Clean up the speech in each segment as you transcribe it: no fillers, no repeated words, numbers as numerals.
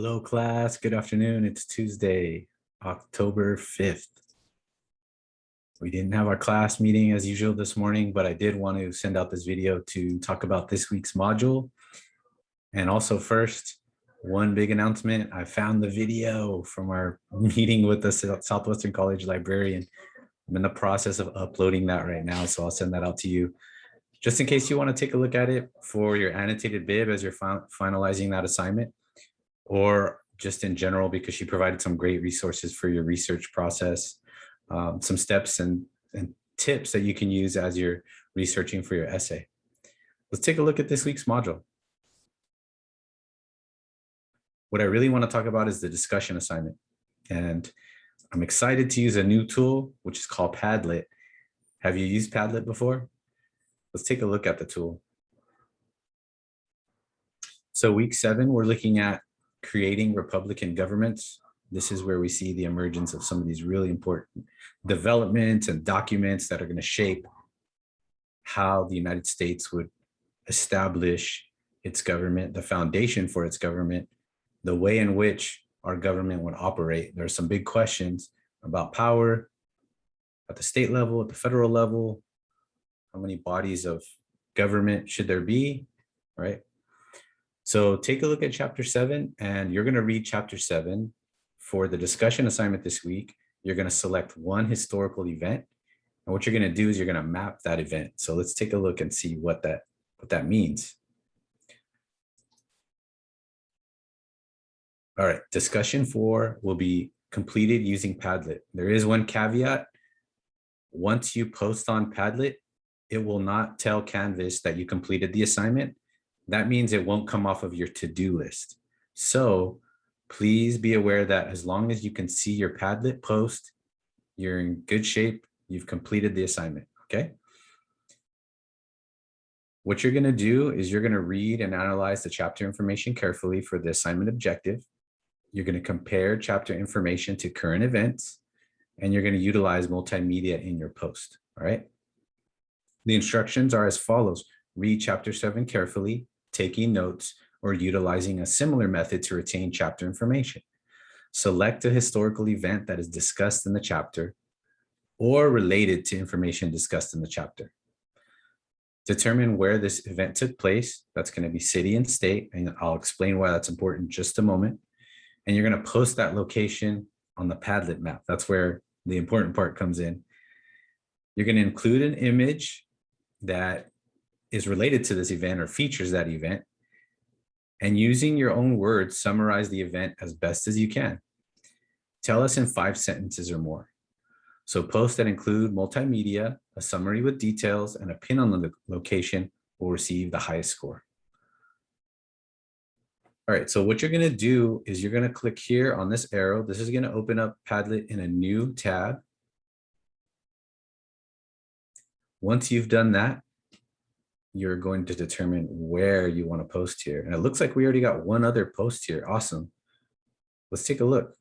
Hello, class. Good afternoon. It's Tuesday, October 5th. We didn't have our class meeting as usual this morning, but I did want to send out this video to talk about this week's module. And also first, one big announcement. I found the video from our meeting with the Southwestern College librarian. I'm in the process of uploading that right now, so I'll send that out to you. Just in case you want to take a look at it for your annotated bib as you're finalizing that assignment, or just in general, because she provided some great resources for your research process, some steps and tips that you can use as you're researching for your essay. Let's take a look at this week's module. What I really want to talk about is the discussion assignment. And I'm excited to use a new tool, which is called Padlet. Have you used Padlet before? Let's take a look at the tool. So week 7, we're looking at creating Republican governments. This is where we see the emergence of some of these really important developments and documents that are going to shape how the United States would establish its government, the foundation for its government, the way in which our government would operate. There are some big questions about power at the state level, at the federal level. How many bodies of government should there be, right? So take a look at chapter 7, and you're going to read chapter 7 for the discussion assignment this week. You're going to select one historical event, and what you're going to do is you're going to map that event. So let's take a look and see what that means. All right, discussion 4 will be completed using Padlet. There is one caveat. Once you post on Padlet, it will not tell Canvas that you completed the assignment. That means it won't come off of your to-do list. So please be aware that as long as you can see your Padlet post, you're in good shape. You've completed the assignment, okay? What you're gonna do is you're gonna read and analyze the chapter information carefully for the assignment objective. You're gonna compare chapter information to current events, and you're gonna utilize multimedia in your post, all right? The instructions are as follows. Read chapter 7 carefully, taking notes, or utilizing a similar method to retain chapter information. Select a historical event that is discussed in the chapter or related to information discussed in the chapter. Determine where this event took place. That's going to be city and state, and I'll explain why that's important in just a moment. And you're going to post that location on the Padlet map. That's where the important part comes in. You're going to include an image that is related to this event or features that event, and using your own words, summarize the event as best as you can. Tell us in 5 sentences or more. So posts that include multimedia, a summary with details, and a pin on the location will receive the highest score. All right, so what you're gonna do is you're gonna click here on this arrow. This is gonna open up Padlet in a new tab. Once you've done that, you're going to determine where you want to post here. And it looks like we already got one other post here. Awesome. Let's take a look.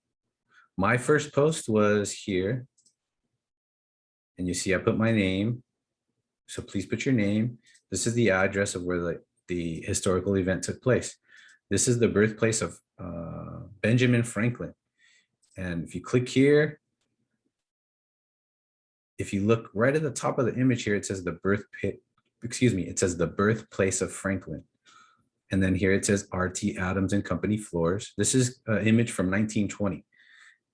My first post was here. And you see I put my name. So please put your name. This is the address of where the historical event took place. This is the birthplace of Benjamin Franklin. And if you click here, if you look right at the top of the image here, it says it says the birthplace of Franklin. And then here it says R.T. Adams and Company floors. This is an image from 1920.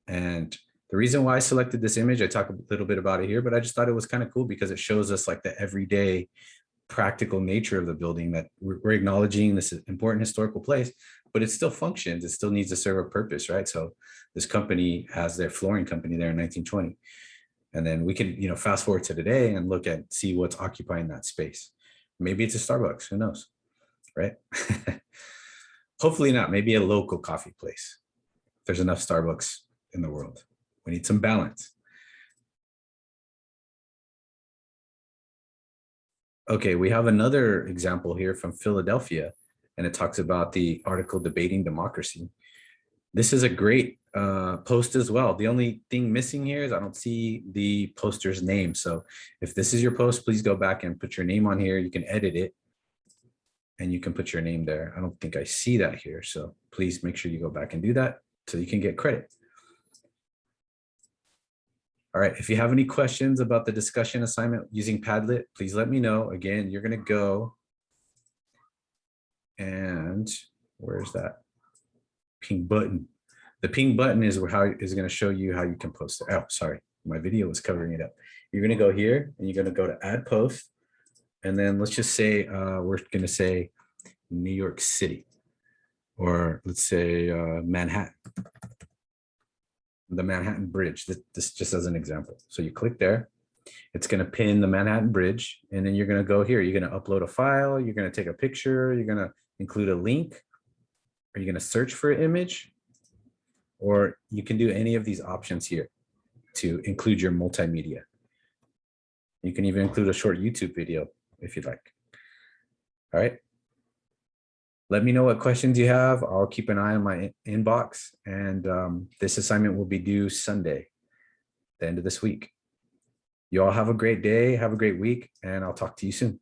And the reason why I selected this image, I talk a little bit about it here, but I just thought it was kind of cool because it shows us like the everyday practical nature of the building, that we're acknowledging this important historical place, but it still functions. It still needs to serve a purpose, right? So this company has their flooring company there in 1920. And then we can, fast forward to today and look at, see what's occupying that space. Maybe it's a Starbucks, who knows, right? Hopefully not, maybe a local coffee place. There's enough Starbucks in the world. We need some balance. Okay, we have another example here from Philadelphia, and it talks about the article Debating Democracy. This is a great post as well. The only thing missing here is I don't see the poster's name. So if this is your post, please go back and put your name on here. You can edit it. and you can put your name there. I don't think I see that here. So please make sure you go back and do that so you can get credit. All right, if you have any questions about the discussion assignment using Padlet, please let me know. Again, you're gonna go and where's that pink button? The pink button is gonna show you how you can post it. Oh, sorry, my video was covering it up. You're gonna go here and you're gonna go to add post. And then let's just say, we're gonna say New York City, or let's say Manhattan. The Manhattan Bridge, this just as an example. So you click there, it's gonna pin the Manhattan Bridge, and then you're gonna go here, you're gonna upload a file, you're gonna take a picture, you're gonna include a link, or you're gonna search for an image, or you can do any of these options here to include your multimedia. You can even include a short YouTube video if you'd like. All right. Let me know what questions you have. I'll keep an eye on my inbox, and this assignment will be due Sunday, the end of this week. You all have a great day, have a great week, and I'll talk to you soon.